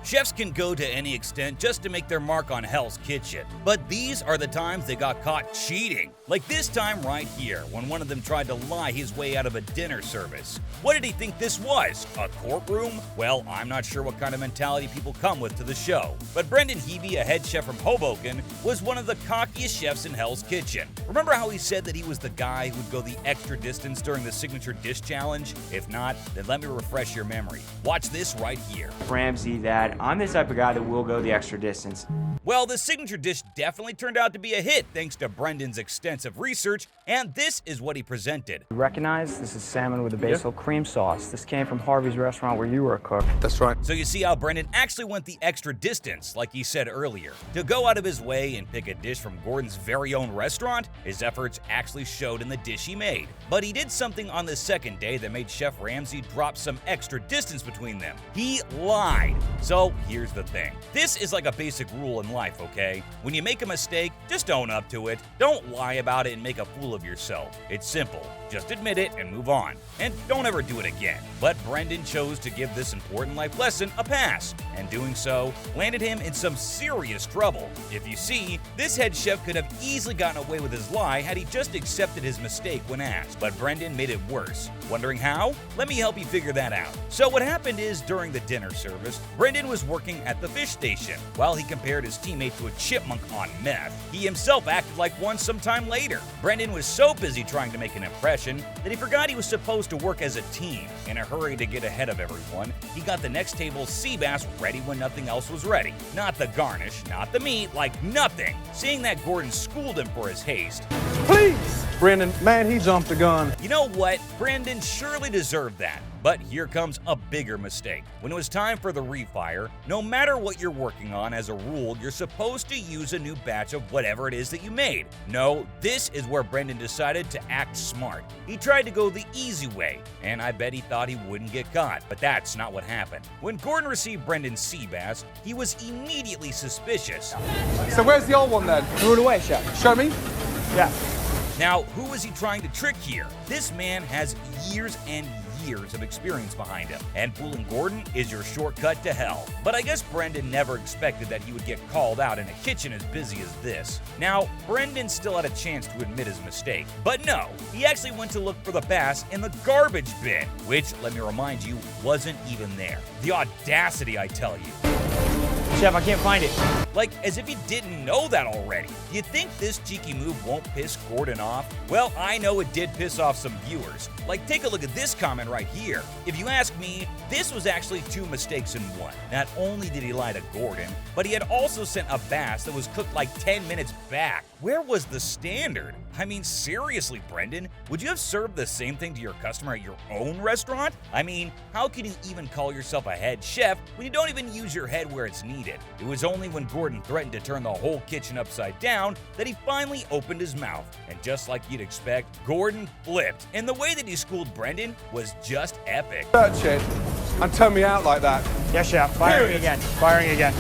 Chefs can go to any extent just to make their mark on Hell's Kitchen, but these are the times they got caught cheating. Like this time right here, when one of them tried to lie his way out of a dinner service. What did he think this was? A courtroom? Well, I'm not sure what kind of mentality people come with to the show, but Brendan Heavey, a head chef from Hoboken, was one of the cockiest chefs in Hell's Kitchen. Remember how he said that he was the guy who'd go the extra distance during the signature dish challenge? If not, then let me refresh your memory. Watch this right here. Ramsay, that I'm the type of guy that will go the extra distance. Well, the signature dish definitely turned out to be a hit thanks to Brendan's extensive research, and this is what he presented. You recognize this is salmon with a basil cream sauce. This came from Harvey's restaurant where you were a cook. That's right. So you see how Brendan actually went the extra distance, like he said earlier. To go out of his way and pick a dish from Gordon's very own restaurant, his efforts actually showed in the dish he made. But he did something on the second day that made Chef Ramsay drop some extra distance between them. He lied. So here's the thing. This is like a basic rule in life, okay? When you make a mistake, just own up to it. Don't lie about it and make a fool of yourself. It's simple. Just admit it and move on. And don't ever do it again. But Brendan chose to give this important life lesson a pass, and doing so landed him in some serious trouble. If you see, this head chef could have easily gotten away with his lie had he just accepted his mistake when asked, but Brendan made it worse. Wondering how? Let me help you figure that out. So what happened is, during the dinner service, Brendan was working at the fish station. While he compared his teammate to a chipmunk on meth, he himself acted like one sometime later. Brendan was so busy trying to make an impression that he forgot he was supposed to work as a team. In a hurry to get ahead of everyone, he got the next table's sea bass ready when nothing else was ready. Not the garnish, not the meat, like nothing. Seeing that Gordon schooled him for his haste. Please! Brandon, man, he jumped the gun. You know what? Brandon surely deserved that. But here comes a bigger mistake. When it was time for the refire, no matter what you're working on, as a rule, you're supposed to use a new batch of whatever it is that you made. No, this is where Brendan decided to act smart. He tried to go the easy way, and I bet he thought he wouldn't get caught. But that's not what happened. When Gordon received Brendan's sea bass, he was immediately suspicious. So where's the old one then? Threw it away, chef. Show me. Yeah. Now, who is he trying to trick here? This man has years and years of experience behind him, and fooling Gordon is your shortcut to hell. But I guess Brendan never expected that he would get called out in a kitchen as busy as this. Now, Brendan still had a chance to admit his mistake, but no, he actually went to look for the bass in the garbage bin, which, let me remind you, wasn't even there. The audacity, I tell you. Chef, I can't find it. Like, as if he didn't know that already. Do you think this cheeky move won't piss Gordon off? Well, I know it did piss off some viewers. Like, take a look at this comment right here. If you ask me, this was actually two mistakes in one. Not only did he lie to Gordon, but he had also sent a bass that was cooked like 10 minutes back. Where was the standard? I mean, seriously, Brendan, would you have served the same thing to your customer at your own restaurant? I mean, how can you even call yourself a head chef when you don't even use your head where it's needed? It was only when Gordon threatened to turn the whole kitchen upside down that he finally opened his mouth. And just like you'd expect, Gordon flipped. And the way that he schooled Brendan was just epic. Search it and turn me out like that. Yes, chef. Firing again. Firing again.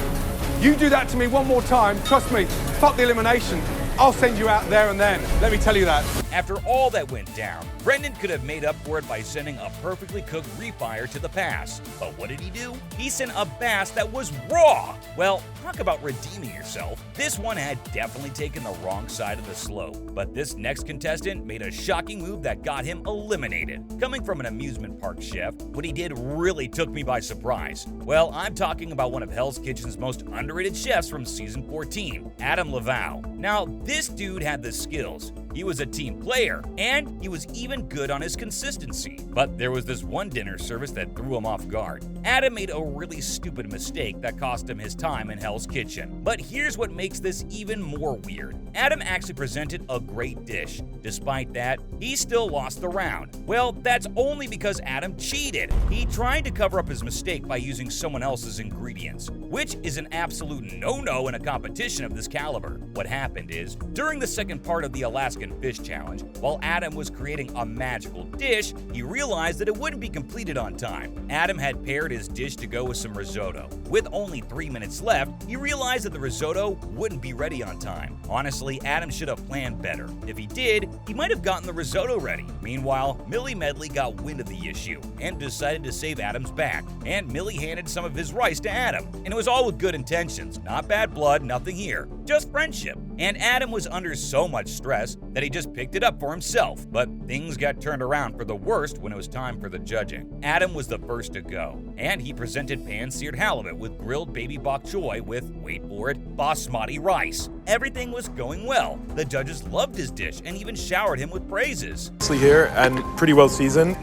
You do that to me one more time, trust me, fuck the elimination. I'll send you out there and then. Let me tell you that. After all that went down, Brendan could have made up for it by sending a perfectly cooked refire to the pass. But what did he do? He sent a bass that was raw. Well, talk about redeeming yourself. This one had definitely taken the wrong side of the slope. But this next contestant made a shocking move that got him eliminated. Coming from an amusement park chef, what he did really took me by surprise. Well, I'm talking about one of Hell's Kitchen's most underrated chefs from season 14, Adam Laval. Now, this dude had the skills. He was a team player, and he was even good on his consistency. But there was this one dinner service that threw him off guard. Adam made a really stupid mistake that cost him his time in Hell's Kitchen. But here's what makes this even more weird. Adam actually presented a great dish. Despite that, he still lost the round. Well, that's only because Adam cheated. He tried to cover up his mistake by using someone else's ingredients, which is an absolute no-no in a competition of this caliber. What happened is, during the second part of the Alaskan Fish Challenge, while Adam was creating a magical dish, he realized that it wouldn't be completed on time. Adam had paired his dish to go with some risotto. With only 3 minutes left, he realized that the risotto wouldn't be ready on time. Honestly, Adam should have planned better. If he did, he might have gotten the risotto ready. Meanwhile, Millie Medley got wind of the issue and decided to save Adam's back. And Millie handed some of his rice to Adam. And it was all with good intentions. Not bad blood, nothing here. Just friendship. And Adam was under so much stress that he just picked it up for himself. But things got turned around for the worst when it was time for the judging. Adam was the first to go, and he presented pan-seared halibut with grilled baby bok choy with, wait for it, basmati rice. Everything was going well. The judges loved his dish and even showered him with praises. Here and pretty well seasoned.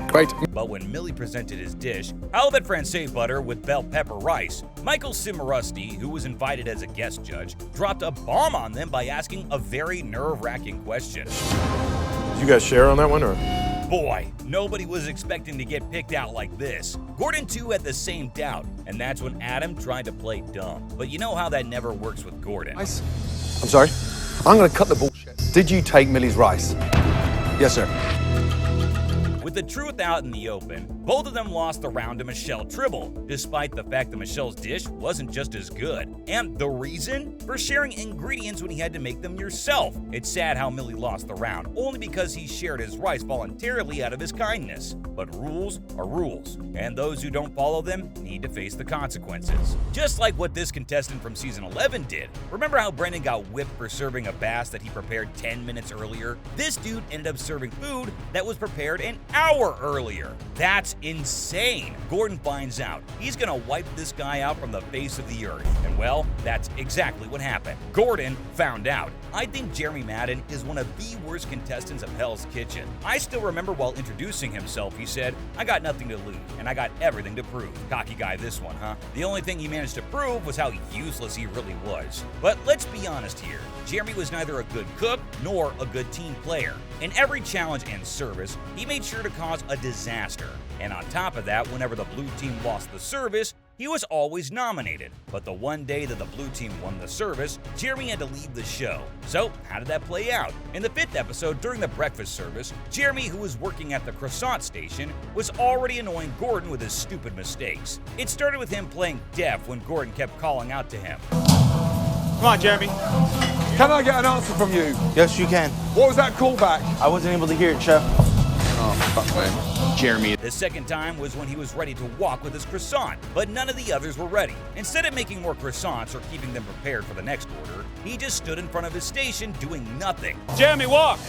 Great. But when Millie presented his dish, halibut francais butter with bell pepper rice, Michael Cimarusti, who was invited as a guest judge, dropped a bomb on them by asking a very nerve-wracking question. Did you guys share on that one, or? Boy, nobody was expecting to get picked out like this. Gordon too had the same doubt, and that's when Adam tried to play dumb. But you know how that never works with Gordon. I'm sorry? I'm gonna cut the bullshit. Did you take Millie's rice? Yes, sir. With the truth out in the open, both of them lost the round to Michelle Tribble, despite the fact that Michelle's dish wasn't just as good. And the reason? For sharing ingredients when he had to make them yourself. It's sad how Millie lost the round, only because he shared his rice voluntarily out of his kindness. But rules are rules, and those who don't follow them need to face the consequences. Just like what this contestant from season 11 did. Remember how Brendan got whipped for serving a bass that he prepared 10 minutes earlier? This dude ended up serving food that was prepared an hour earlier. That's insane. Gordon finds out. He's gonna wipe this guy out from the face of the earth. And well, that's exactly what happened. Gordon found out. I think Jeremy Madden is one of the worst contestants of Hell's Kitchen. I still remember while introducing himself, he said, "I got nothing to lose, and I got everything to prove." Cocky guy this one, huh? The only thing he managed to prove was how useless he really was. But let's be honest here. Jeremy was neither a good cook nor a good team player. In every challenge and service, he made sure to cause a disaster. And on top of that, whenever the blue team lost the service, he was always nominated. But the one day that the blue team won the service, Jeremy had to leave the show. So, how did that play out? In the 5th episode, during the breakfast service, Jeremy, who was working at the croissant station, was already annoying Gordon with his stupid mistakes. It started with him playing deaf when Gordon kept calling out to him. Come on, Jeremy. Can I get an answer from you? Yes, you can. What was that callback? I wasn't able to hear it, Chef. Oh, fuck, man. Jeremy. The second time was when he was ready to walk with his croissant, but none of the others were ready. Instead of making more croissants or keeping them prepared for the next order, he just stood in front of his station doing nothing. Jeremy, walk!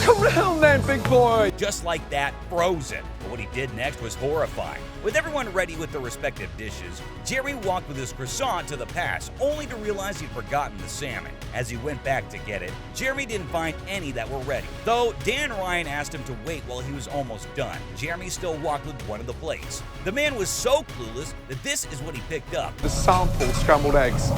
Come round then, big boy! Just like that, frozen. But what he did next was horrifying. With everyone ready with their respective dishes, Jeremy walked with his croissant to the pass, only to realize he'd forgotten the salmon. As he went back to get it, Jeremy didn't find any that were ready. Though Dan Ryan asked him to wait while he was almost done, Jeremy still walked with one of the plates. The man was so clueless that this is what he picked up. The sample scrambled eggs.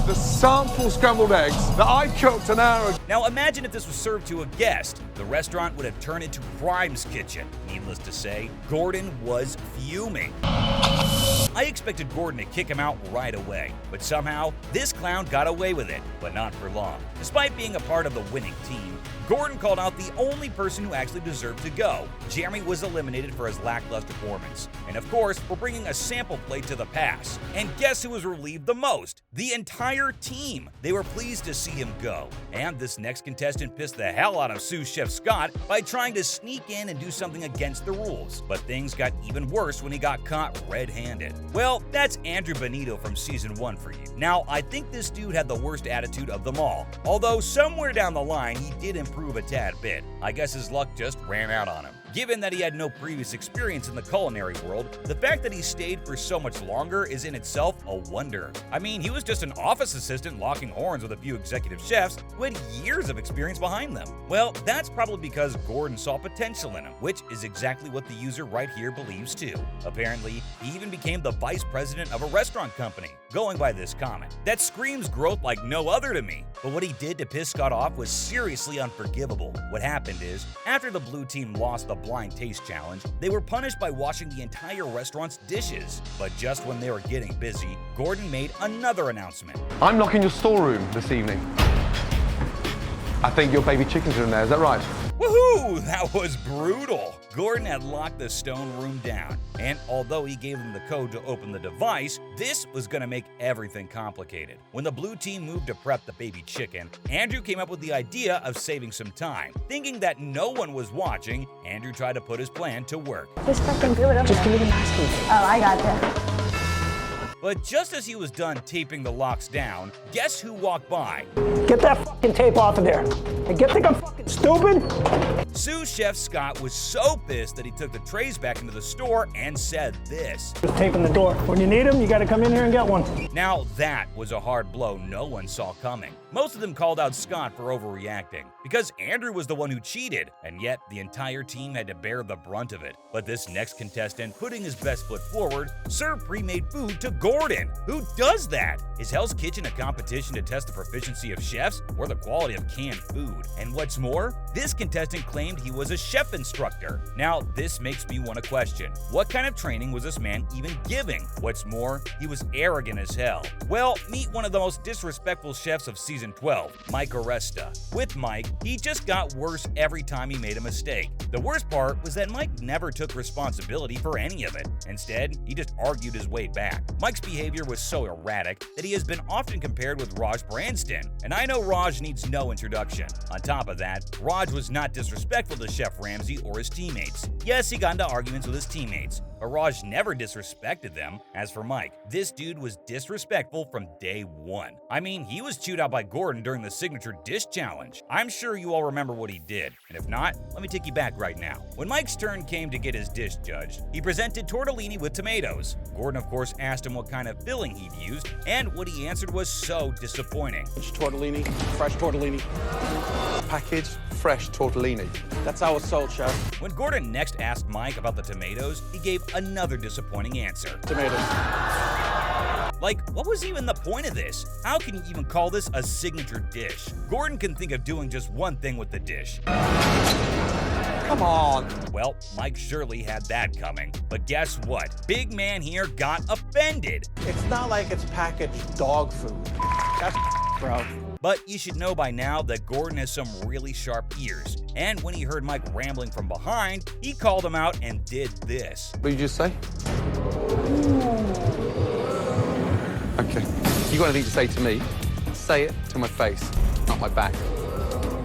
The sample scrambled eggs that I cooked an hour ago. Now imagine if this was served to a guest. The restaurant would have turned into Crime's Kitchen. Needless to say, Gordon was fuming. I expected Gordon to kick him out right away, but somehow this clown got away with it, but not for long. Despite being a part of the winning team, Gordon called out the only person who actually deserved to go. Jeremy was eliminated for his lackluster performance. And of course, we're bringing a sample plate to the pass. And guess who was relieved the most? The entire team. They were pleased to see him go. And this next contestant pissed the hell out of sous chef Scott by trying to sneak in and do something against the rules. But things got even worse when he got caught red-handed. Well, that's Andrew Benito from season 1 for you. Now, I think this dude had the worst attitude of them all. Although somewhere down the line, he did improve a tad bit. I guess his luck just ran out on him. Given that he had no previous experience in the culinary world, the fact that he stayed for so much longer is in itself a wonder. I mean, he was just an office assistant locking horns with a few executive chefs who had years of experience behind them. Well, that's probably because Gordon saw potential in him, which is exactly what the user right here believes too. Apparently, he even became the vice president of a restaurant company, going by this comment. That screams growth like no other to me. But what he did to piss Scott off was seriously unforgivable. What happened is, after the blue team lost the blind taste challenge, they were punished by washing the entire restaurant's dishes. But just when they were getting busy, Gordon made another announcement. I'm locking your storeroom this evening. I think your baby chickens are in there, is that right? Woohoo! That was brutal. Gordon had locked the stone room down, and although he gave them the code to open the device, this was going to make everything complicated. When the blue team moved to prep the baby chicken, Andrew came up with the idea of saving some time. Thinking that no one was watching, Andrew tried to put his plan to work. Just fucking do it over. Just give me the masking tape. Oh, I gotcha. But just as he was done taping the locks down, guess who walked by? Get that fucking tape off of there. And think I'm fucking stupid? Sous Chef Scott was so pissed that he took the trays back into the store and said this. Just taping the door. When you need them, you gotta come in here and get one. Now that was a hard blow no one saw coming. Most of them called out Scott for overreacting, because Andrew was the one who cheated, and yet the entire team had to bear the brunt of it. But this next contestant, putting his best foot forward, served pre-made food to Gordon. Who does that? Is Hell's Kitchen a competition to test the proficiency of chefs or the quality of canned food? And what's more, this contestant claimed he was a chef instructor. Now, this makes me want to question, what kind of training was this man even giving? What's more, he was arrogant as hell. Well, meet one of the most disrespectful chefs of season 12, Mike Aresta. With Mike, he just got worse every time he made a mistake. The worst part was that Mike never took responsibility for any of it. Instead, he just argued his way back. Mike's behavior was so erratic that he has been often compared with Raj Branston, and I know Raj needs no introduction. On top of that, Raj was not disrespectful to Chef Ramsay or his teammates. Yes, he got into arguments with his teammates, but Raj never disrespected them. As for Mike, this dude was disrespectful from day one. I mean, he was chewed out by Gordon during the signature dish challenge. I'm sure you all remember what he did, and if not, let me take you back right now. When Mike's turn came to get his dish judged, he presented tortellini with tomatoes. Gordon, of course, asked him what kind of filling he'd used, and what he answered was so disappointing. It's tortellini, fresh tortellini. Packaged, fresh tortellini. That's how it's sold, Chef. When Gordon next asked Mike about the tomatoes, he gave another disappointing answer. Tomatoes. Like, what was even the point of this? How can you even call this a signature dish? Gordon can think of doing just one thing with the dish. Come on. Well, Mike surely had that coming. But guess what? Big man here got offended. It's not like it's packaged dog food. That's bro. But you should know by now that Gordon has some really sharp ears. And when he heard Mike rambling from behind, he called him out and did this. What did you just say? Okay. You got anything to say to me? Say it to my face, not my back.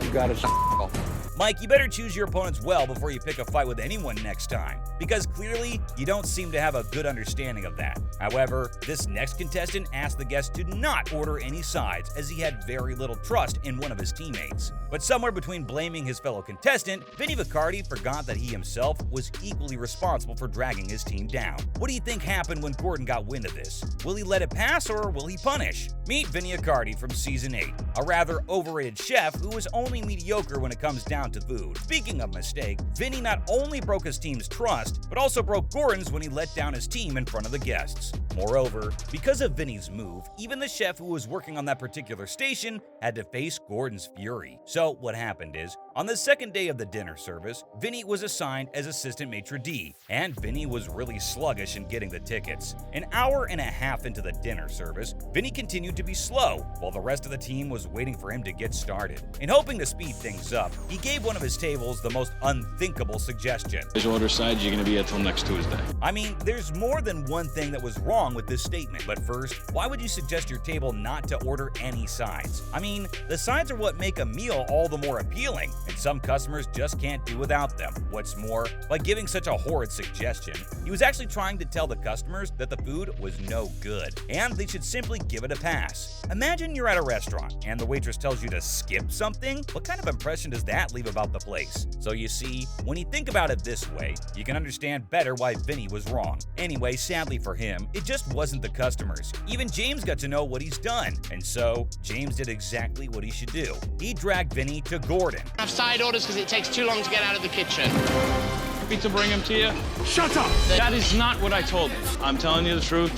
You gotta shut off. Mike, you better choose your opponents well before you pick a fight with anyone next time, because clearly you don't seem to have a good understanding of that. However, this next contestant asked the guests to not order any sides, as he had very little trust in one of his teammates. But somewhere between blaming his fellow contestant, Vinnie Vicardi forgot that he himself was equally responsible for dragging his team down. What do you think happened when Gordon got wind of this? Will he let it pass or will he punish? Meet Vinnie Vicardi from Season 8, a rather overrated chef who is only mediocre when it comes down to food. Speaking of mistake, Vinnie not only broke his team's trust, but also broke Gordon's when he let down his team in front of the guests. Moreover, because of Vinnie's move, even the chef who was working on that particular station had to face Gordon's fury. So what happened is, on the second day of the dinner service, Vinnie was assigned as assistant maitre d', and Vinnie was really sluggish in getting the tickets. An hour and a half into the dinner service, Vinnie continued to be slow, while the rest of the team was waiting for him to get started. In hoping to speed things up, he gave one of his tables the most unthinkable suggestion. As you order sides, you're going to be here till next Tuesday. I mean, there's more than one thing that was wrong with this statement. But first, why would you suggest your table not to order any sides? I mean, the sides are what make a meal all the more appealing, and some customers just can't do without them. What's more, by giving such a horrid suggestion, he was actually trying to tell the customers that the food was no good, and they should simply give it a pass. Imagine you're at a restaurant, and the waitress tells you to skip something. What kind of impression does that leave about the place? So you see, when you think about it this way, you can understand better why Vinnie was wrong. Anyway, sadly for him, it just wasn't the customers. Even James got to know what he's done, and so James did exactly what he should do. He dragged Vinnie to Gordon. Have side orders because it takes too long to get out of the kitchen. Happy to bring him to you. Shut up! That is not what I told him. I'm telling you the truth.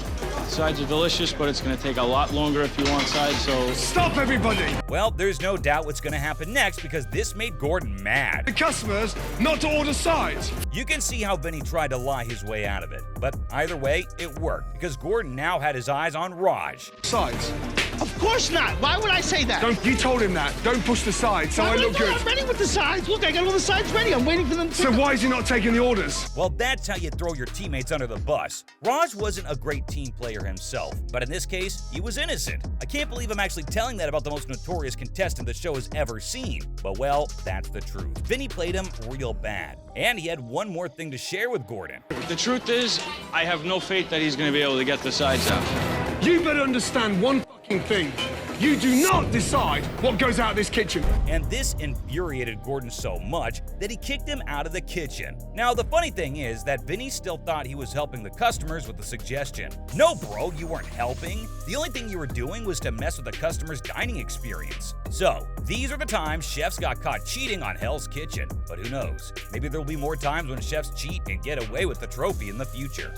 Sides are delicious, but it's going to take a lot longer if you want sides, so... Stop, everybody! Well, there's no doubt what's going to happen next because this made Gordon mad. The customers not to order sides. You can see how Vinnie tried to lie his way out of it, but either way, it worked because Gordon now had his eyes on Raj. Sides. Of course not. Why would I say that? You told him that. Don't push the sides, so I look good. I'm ready with the sides. Look, I got all the sides ready. I'm waiting for them to... So why is he not taking the orders? Well, that's how you throw your teammates under the bus. Raj wasn't a great team player himself, but in this case, he was innocent. I can't believe I'm actually telling that about the most notorious contestant the show has ever seen. But well, that's the truth. Vinnie played him real bad. And he had one more thing to share with Gordon. The truth is, I have no faith that he's going to be able to get the sides out. You better understand one fucking thing. You do not decide what goes out of this kitchen. And this infuriated Gordon so much that he kicked him out of the kitchen. Now, the funny thing is that Vinnie still thought he was helping the customers with the suggestion. No, bro, you weren't helping. The only thing you were doing was to mess with the customer's dining experience. So, these are the times chefs got caught cheating on Hell's Kitchen. But who knows? Maybe there will be more times when chefs cheat and get away with the trophy in the future.